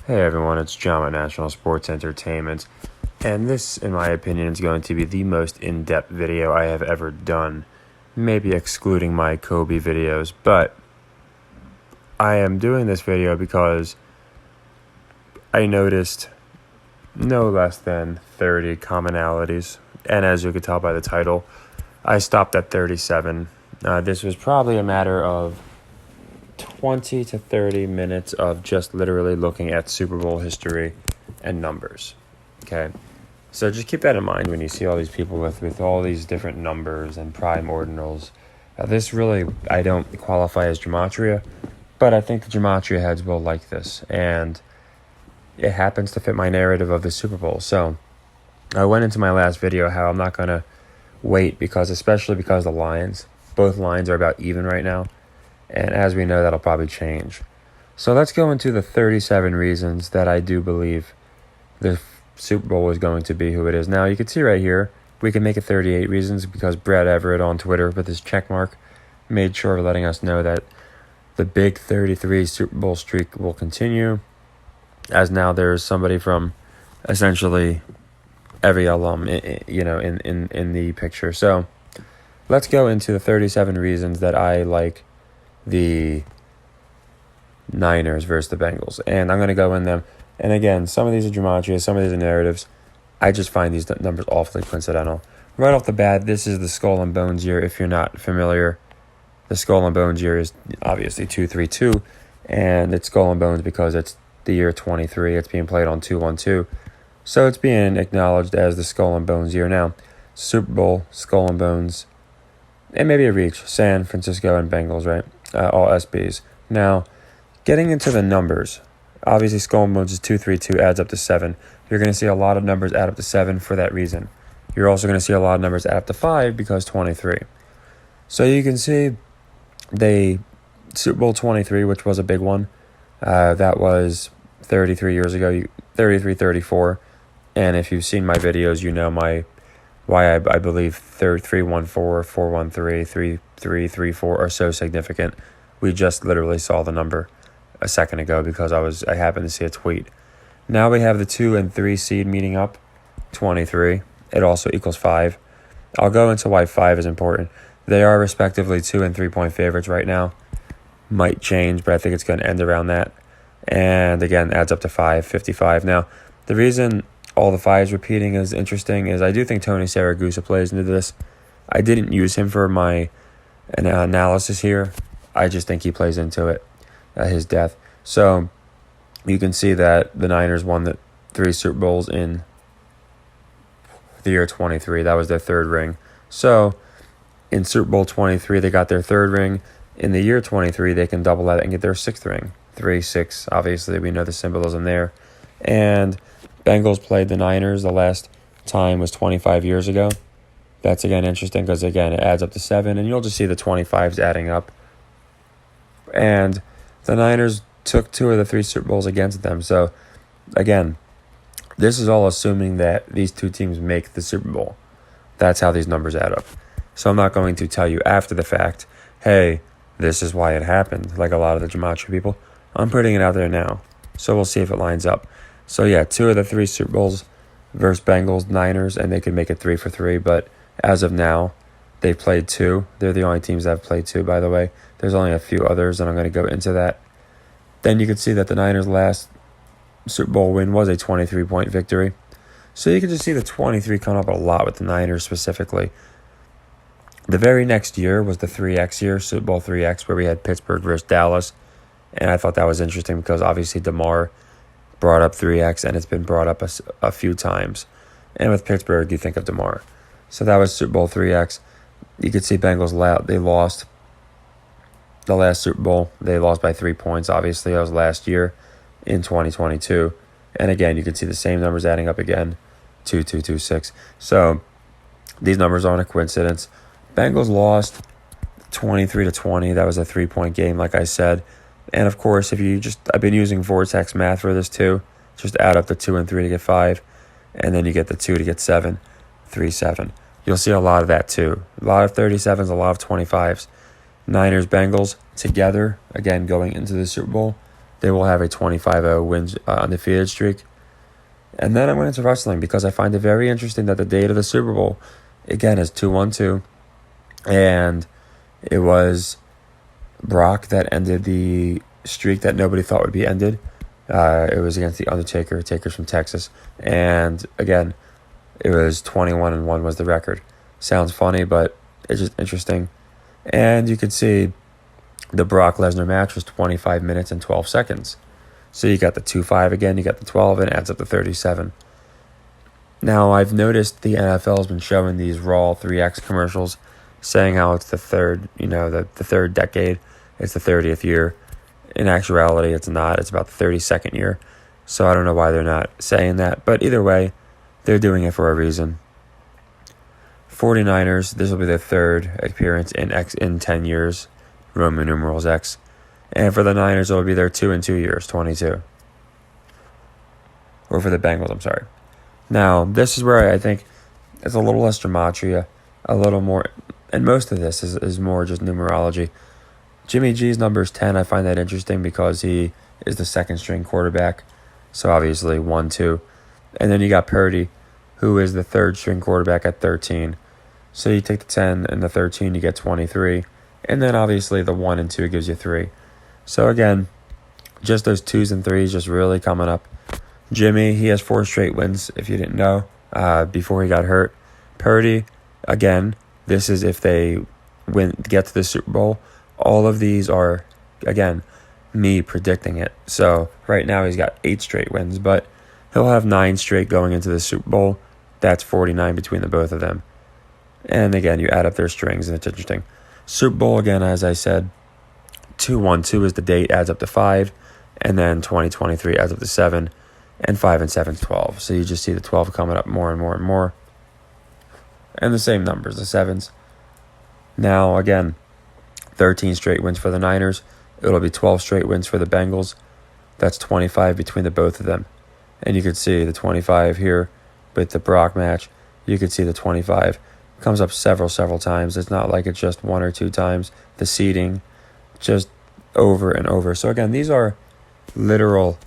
Hey everyone, it's John at National Sports Entertainment, and this, in my opinion, is going to be the most in-depth video I have ever done, maybe excluding my Kobe videos, but I am doing this video because I noticed no less than 30 commonalities, and as you can tell by the title, I stopped at 37. This was probably a matter of 20 to 30 minutes of just literally looking at Super Bowl history and numbers. Okay, so just keep that in mind when you see all these people with all these different numbers and prime ordinals. This really, I don't qualify as gematria, but I think the gematria heads will like this, and it happens to fit my narrative of the Super Bowl. So I went into my last video how I'm not going to wait especially because the lines, both lines are about even right now. And as we know, that'll probably change. So let's go into the 37 reasons that I do believe the Super Bowl is going to be who it is. Now, you can see right here, we can make it 38 reasons because Brett Everett on Twitter with his check mark made sure of letting us know that the big 33 Super Bowl streak will continue, as now there's somebody from essentially every alum, in the picture. So let's go into the 37 reasons that I like the Niners versus the Bengals, and I'm going to go in them. And again, some of these are gematria, some of these are narratives. I just find these numbers awfully coincidental. Right off the bat, this is the skull and bones year. If you're not familiar, the skull and bones year is obviously 232, and it's skull and bones because it's the year 23. It's being played on 212, so it's being acknowledged as the skull and bones year. Now, Super Bowl, skull and bones, and maybe a reach, San Francisco and Bengals, right? All SBs. Now, getting into the numbers, obviously skull and bones is 232, adds up to 7. You're going to see a lot of numbers add up to 7 for that reason. You're also going to see a lot of numbers add up to 5 because 23. So you can see the Super Bowl 23, which was a big one, that was 33 years ago, 33, 34. And if you've seen my videos, you know why I believe 314, 413, 3334 are so significant. We just literally saw the number a second ago because I happened to see a tweet. Now we have the 2 and 3 seed meeting up, 23. It also equals 5. I'll go into why 5 is important. They are respectively 2 and 3 point favorites right now. Might change, but I think it's going to end around that. And again, adds up to 5, 55. Now, the reason all the 5s repeating is interesting is I do think Tony Saragusa plays into this. I didn't use him for my analysis here. I just think he plays into it, his death. So you can see that the Niners won the 3 Super Bowls in the year 23. That was their 3rd ring. So in Super Bowl 23, they got their 3rd ring. In the year 23, they can double that and get their 6th ring. 3, 6, obviously, we know the symbolism there. And Bengals played the Niners the last time was 25 years ago. That's, again, interesting because, again, it adds up to 7, and you'll just see the 25s adding up. And the Niners took 2 of the 3 Super Bowls against them. So, again, this is all assuming that these 2 teams make the Super Bowl. That's how these numbers add up. So I'm not going to tell you after the fact, hey, this is why it happened, like a lot of the gematria people. I'm putting it out there now. So we'll see if it lines up. So, yeah, 2 of the 3 Super Bowls versus Bengals, Niners, and they could make it 3 for 3. But as of now, they've played 2. They're the only teams that have played 2, by the way. There's only a few others, and I'm going to go into that. Then you can see that the Niners' last Super Bowl win was a 23-point victory. So you can just see the 23 coming up a lot with the Niners specifically. The very next year was the 3X year, Super Bowl 3X, where we had Pittsburgh versus Dallas. And I thought that was interesting because obviously DeMar brought up 3X, and it's been brought up a few times. And with Pittsburgh, you think of DeMar. So that was Super Bowl 3X. You could see Bengals, they lost the last Super Bowl. They lost by 3 points, obviously. That was last year in 2022. And again, you can see the same numbers adding up again, 2, 2, 2, 6. So these numbers aren't a coincidence. Bengals lost 23-20. That was a 3-point game, like I said. And of course, I've been using Vortex math for this too. Just add up the 2 and 3 to get 5, and then you get the 2 to get 7, 3, 7. You'll see a lot of that too. A lot of 37s, a lot of 25s. Niners, Bengals together, again, going into the Super Bowl. they will have a 25-0 wins undefeated streak. And then I went into wrestling because I find it very interesting that the date of the Super Bowl, again, is 2-1-2. And it was Brock that ended the streak that nobody thought would be ended. It was against The Undertaker. Taker's from Texas. And again, it was 21-1 was the record. Sounds funny, but it's just interesting. And you could see the Brock Lesnar match was 25 minutes and 12 seconds. So you got the 2-5 again, you got the 12, and it adds up to 37. Now, I've noticed the NFL has been showing these Raw 3X commercials saying how it's the third, the third decade. It's the 30th year. In actuality, it's not. It's about the 32nd year. So I don't know why they're not saying that. But either way, they're doing it for a reason. 49ers, this will be their third appearance in 10 years. Roman numerals X. And for the Niners, it'll be their 2 in 2 years, 22. Or for the Bengals, I'm sorry. Now, this is where I think it's a little less gematria, a little more, and most of this is more just numerology. Jimmy G's number is 10. I find that interesting because he is the second string quarterback. So obviously 1, 2. And then you got Purdy, who is the third string quarterback at 13. So you take the 10 and the 13, you get 23. And then obviously the 1 and 2 gives you 3. So again, just those 2s and 3s just really coming up. Jimmy, he has 4 straight wins, if you didn't know, before he got hurt. Purdy, again, this is if they get to the Super Bowl. All of these are, again, me predicting it. So right now he's got 8 straight wins, but he'll have 9 straight going into the Super Bowl. That's 49 between the both of them. And again, you add up their strings, and it's interesting. Super Bowl, again, as I said, 2-1-2 is the date, adds up to 5, and then 2023 adds up to 7, and 5 and 7 is 12. So you just see the 12 coming up more and more and more. And the same numbers, the 7s. Now, again, 13 straight wins for the Niners. It'll be 12 straight wins for the Bengals. That's 25 between the both of them. And you could see the 25 here with the Brock match. You could see the 25 comes up several times. It's not like it's just 1 or 2 times. The seeding, just over and over. So again, these are literal.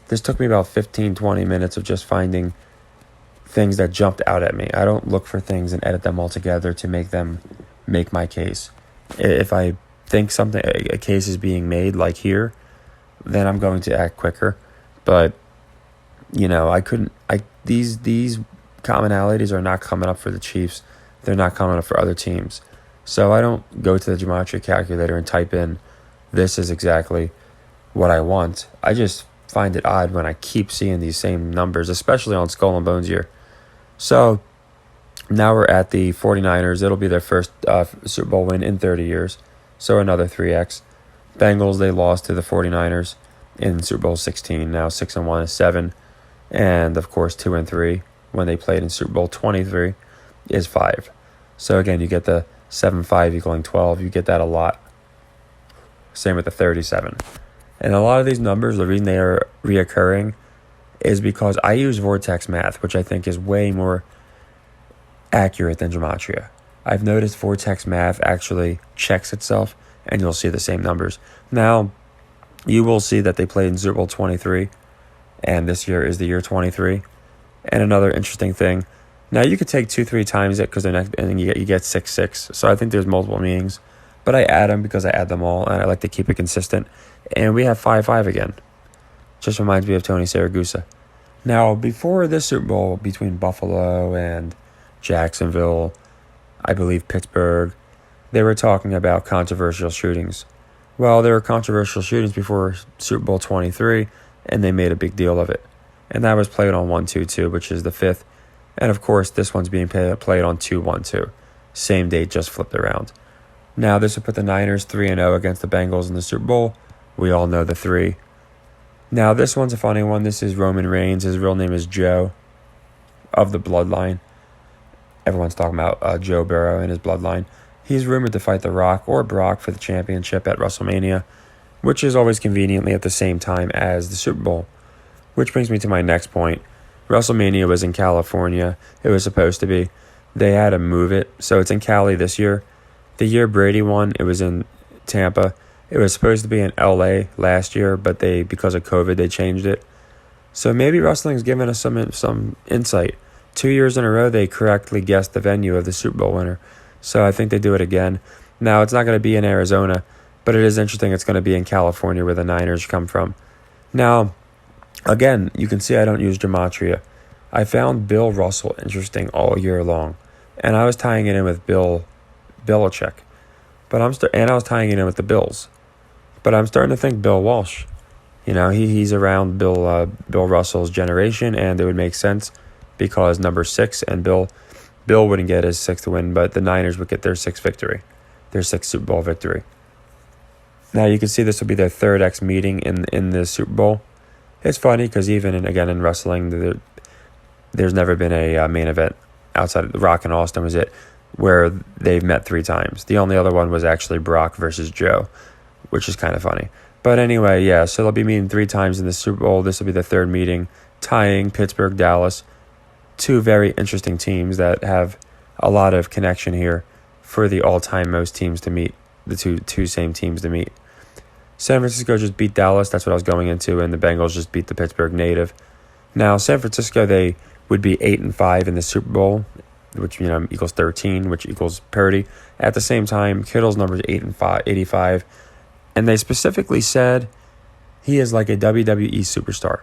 This took me about 15-20 minutes of just finding things that jumped out at me. I don't look for things and edit them all together to make my case. If I think a case is being made, like here, then I'm going to act quicker. But these commonalities are not coming up for the Chiefs. They're not coming up for other teams. So I don't go to the gematria calculator and type in, this is exactly what I want. I just find it odd when I keep seeing these same numbers, especially on Skull and Bones year. So now we're at the 49ers. It'll be their first Super Bowl win in 30 years. So another 3X. Bengals, they lost to the 49ers in Super Bowl 16. Now 6-1 is 7. And of course 2 and 3 when they played in Super Bowl 23 is 5. So again, you get the 7-5 equaling 12. You get that a lot. Same with the 37. And a lot of these numbers, the reason they are reoccurring is because I use vortex math, which I think is way more accurate than gematria. I've noticed vortex math actually checks itself, and you'll see the same numbers. Now, you will see that they played in Super Bowl 23, and this year is the year 23. And another interesting thing, now you could take 2-3 times it because and you get 6-6. So I think there's multiple meanings, but I add them because I add them all, and I like to keep it consistent. And we have 5-5 again. Just reminds me of Tony Siragusa. Now, before this Super Bowl between Buffalo and Jacksonville, I believe Pittsburgh, they were talking about controversial shootings. Well, there were controversial shootings before Super Bowl 23, and they made a big deal of it. And that was played on 1-2-2, which is the 5th. And of course, this one's being played on 2-1-2. Same date, just flipped around. Now, this would put the Niners 3-0 against the Bengals in the Super Bowl. We all know the 3. Now, this one's a funny one. This is Roman Reigns. His real name is Joe, of the bloodline. Everyone's talking about Joe Burrow and his bloodline. He's rumored to fight The Rock or Brock for the championship at WrestleMania, which is always conveniently at the same time as the Super Bowl. Which brings me to my next point. WrestleMania was in California. It was supposed to be. They had to move it, so it's in Cali this year. The year Brady won, it was in Tampa. It was supposed to be in LA last year, but because of COVID, they changed it. So maybe wrestling's given us some insight. 2 years in a row, they correctly guessed the venue of the Super Bowl winner. So I think they do it again. Now, it's not going to be in Arizona, but it is interesting it's going to be in California where the Niners come from. Now, again, you can see I don't use gematria. I found Bill Russell interesting all year long, and I was tying it in with Bill Belichick, and I was tying it in with the Bills. But I'm starting to think Bill Walsh. He's around Bill Russell's generation, and it would make sense because number 6 and Bill wouldn't get his 6th win, but the Niners would get their 6th Super Bowl victory. Now you can see this will be their 3rd X meeting in the Super Bowl. It's funny because even in wrestling, there's never been a main event outside of Rock and Austin was it, where they've met 3 times. The only other one was actually Brock versus Joe, which is kind of funny. But anyway, yeah, so they'll be meeting 3 times in the Super Bowl. This will be the 3rd meeting, tying Pittsburgh, Dallas, 2 very interesting teams that have a lot of connection here for the all-time most teams to meet, the two same teams to meet. San Francisco just beat Dallas, that's what I was going into, and the Bengals just beat the Pittsburgh native. Now, San Francisco, they would be 8-5 in the Super Bowl, which equals 13, which equals Purdy. At the same time, Kittle's number is 85, and they specifically said he is like a WWE superstar.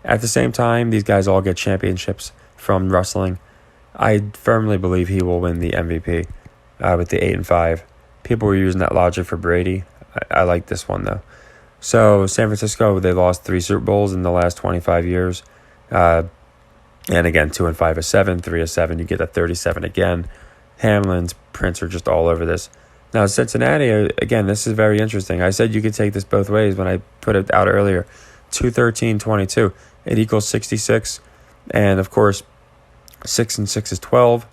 At the same time, these guys all get championships from wrestling. I firmly believe he will win the MVP with the 8-5. People were using that logic for Brady. I like this one, though. So, San Francisco, they lost 3 Super Bowls in the last 25 years. And again, 2-5 is 7, 3 is 7. You get that 37 again. Hamlin's prints are just all over this. Now, Cincinnati, again, this is very interesting. I said you could take this both ways when I put it out earlier. 2-13-22. It equals 66. And, of course, 6 and 6 is 12.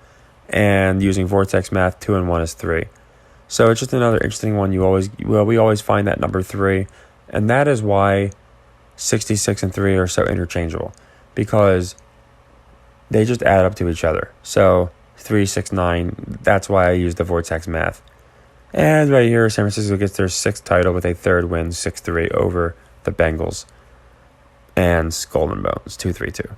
And using Vortex math, 2 and 1 is 3. So it's just another interesting one. We always find that number 3. And that is why 66 and 3 are so interchangeable. Because they just add up to each other. So 3, 6, 9, that's why I use the Vortex math. And right here, San Francisco gets their 6th title with a 3rd win, 6-3 over the Bengals. And Skull and Bones, 2-3-2.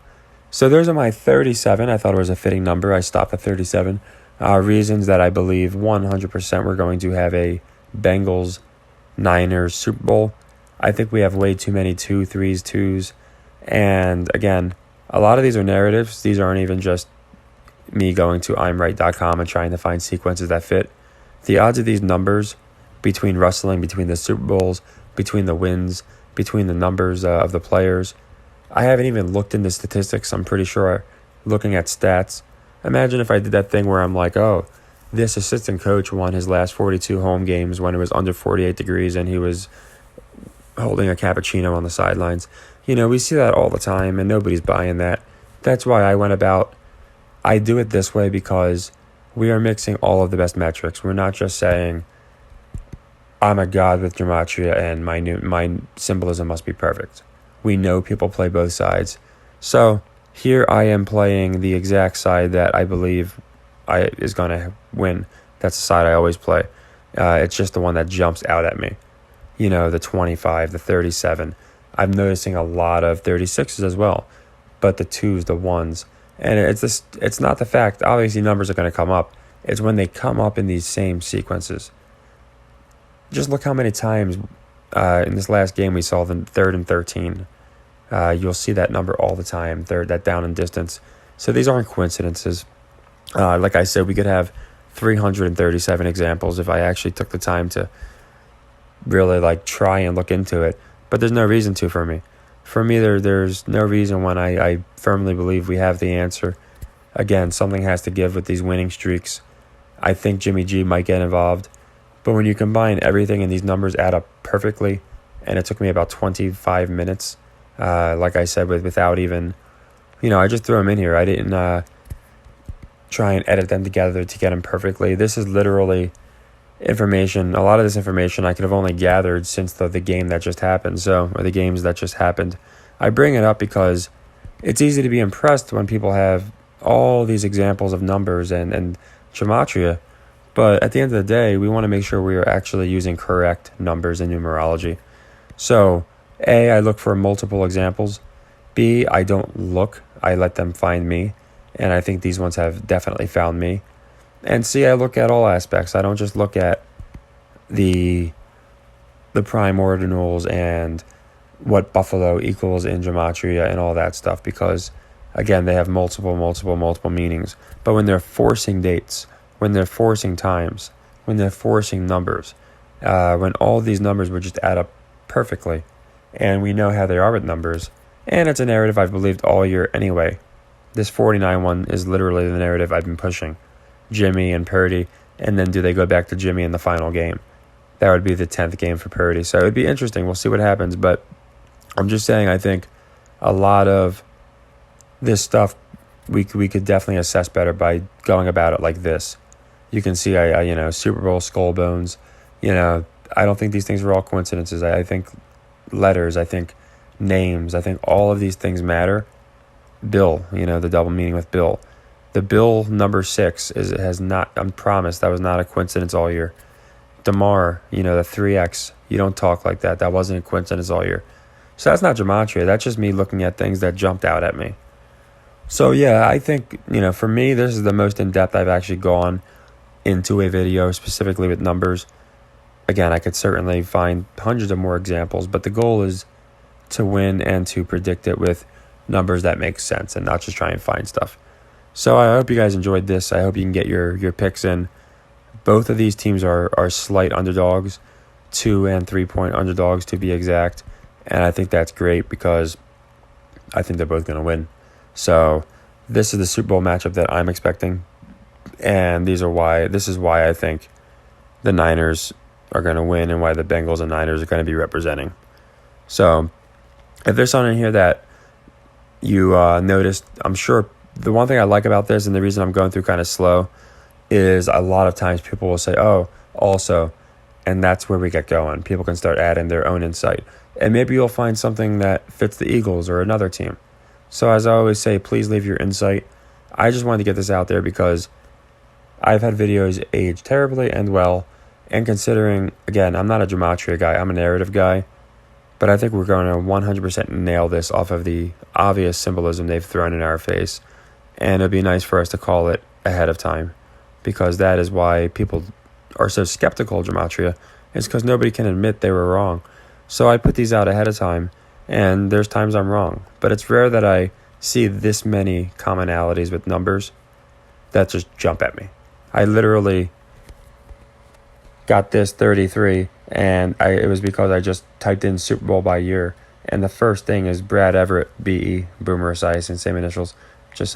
So those are my 37. I thought it was a fitting number. I stopped at 37. Reasons that I believe 100% we're going to have a Bengals-Niners Super Bowl. I think we have way too many 2, 3s, 2s. And again, a lot of these are narratives. These aren't even just me going to imright.com and trying to find sequences that fit. The odds of these numbers between wrestling, between the Super Bowls, between the wins, between the numbers of the players, I haven't even looked into statistics. I'm pretty sure looking at stats. Imagine if I did that thing where I'm like, oh, this assistant coach won his last 42 home games when it was under 48 degrees and he was holding a cappuccino on the sidelines. We see that all the time and nobody's buying that. That's why I do it this way because we are mixing all of the best metrics. We're not just saying, I'm a god with gematria and my symbolism must be perfect. We know people play both sides. So here I am playing the exact side that I believe is going to win. That's the side I always play. It's just the one that jumps out at me. The 25, the 37. I'm noticing a lot of 36s as well. But the 2s, the 1s. And it's not the fact, obviously numbers are going to come up. It's when they come up in these same sequences. Just look how many times in this last game we saw them 3rd and 13. You'll see that number all the time, that down and distance. So these aren't coincidences. Like I said, we could have 337 examples if I actually took the time to really try and look into it. But there's no reason to for me. For me, there's no reason when I firmly believe we have the answer. Again, something has to give with these winning streaks. I think Jimmy G might get involved. But when you combine everything and these numbers add up perfectly, and it took me about 25 minutes, like I said, without even, I just threw them in here. I didn't try and edit them together to get them perfectly. This is literally information. A lot of this information I could have only gathered since the game that just happened, or the games that just happened. I bring it up because it's easy to be impressed when people have all these examples of numbers and gematria, But at the end of the day, we want to make sure we are actually using correct numbers in numerology. So, A, I look for multiple examples. B, I don't look, I let them find me. And I think these ones have definitely found me. And C, I look at all aspects. I don't just look at the prime ordinals and what Buffalo equals in gematria and all that stuff, because again, they have multiple meanings. But when they're forcing dates, when they're forcing times, when they're forcing numbers, when all these numbers would just add up perfectly, and we know how they are with numbers, and it's a narrative I've believed all year anyway. This 49 one is literally the narrative I've been pushing. Jimmy and Purdy, and then do they go back to Jimmy in the final game? That would be the 10th game for Purdy. So it would be interesting. We'll see what happens. But I'm just saying, I think a lot of this stuff we could definitely assess better by going about it like this. You can see, Super Bowl skull bones. I don't think these things are all coincidences. I think letters, I think names, I think all of these things matter. Bill, the double meaning with Bill. The Bill number 6 has not, I'm promised, that was not a coincidence all year. DeMar, the 3X, you don't talk like that. That wasn't a coincidence all year. So that's not gematria. That's just me looking at things that jumped out at me. So yeah, I think, for me, this is the most in-depth I've actually gone into a video, specifically with numbers. Again, I could certainly find hundreds of more examples, but the goal is to win and to predict it with numbers that make sense and not just try and find stuff. So I hope you guys enjoyed this. I hope you can get your picks in. Both of these teams are slight underdogs, 2 and 3 point underdogs to be exact. And I think that's great because I think they're both going to win. So this is the Super Bowl matchup that I'm expecting. And this is why I think the Niners are going to win and why the Bengals and Niners are going to be representing. So if there's something here that you noticed, I'm sure the one thing I like about this and the reason I'm going through kind of slow is a lot of times people will say, oh, also, and that's where we get going. People can start adding their own insight. And maybe you'll find something that fits the Eagles or another team. So as I always say, please leave your insight. I just wanted to get this out there because I've had videos age terribly and well. And considering, again, I'm not a gematria guy, I'm a narrative guy. But I think we're going to 100% nail this off of the obvious symbolism they've thrown in our face. And it'd be nice for us to call it ahead of time, because that is why people are so skeptical of gematria. It's because nobody can admit they were wrong. So I put these out ahead of time, and there's times I'm wrong. But it's rare that I see this many commonalities with numbers that just jump at me. I literally got this 33, and it was because I just typed in Super Bowl by year. And the first thing is Brad Everett, B.E., Boomer Esiason, same initials, just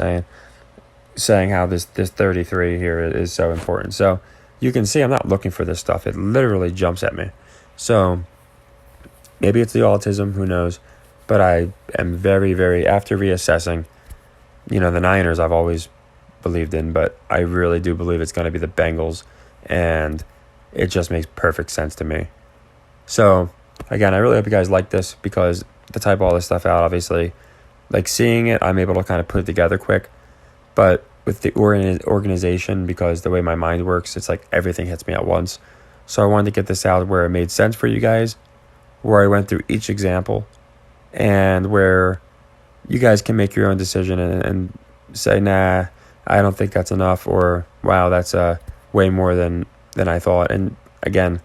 saying how this 33 here is so important. So you can see I'm not looking for this stuff. It literally jumps at me. So maybe it's the autism, who knows. But I am very, very, after reassessing, the Niners I've always believed in, but I really do believe it's going to be the Bengals, and it just makes perfect sense to me. So again, I really hope you guys like this, because to type all this stuff out, obviously, like seeing it, I'm able to kind of put it together quick. But with the organization, because the way my mind works, it's like everything hits me at once. So I wanted to get this out where it made sense for you guys, where I went through each example, and where you guys can make your own decision and say, nah, I don't think that's enough, or wow, that's way more than I thought. And again,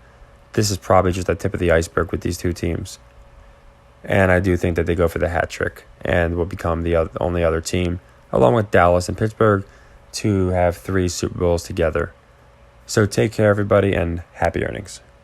this is probably just the tip of the iceberg with these two teams. And I do think that they go for the hat trick and will become the only other team, along with Dallas and Pittsburgh, to have 3 Super Bowls together. So take care, everybody, and happy earnings.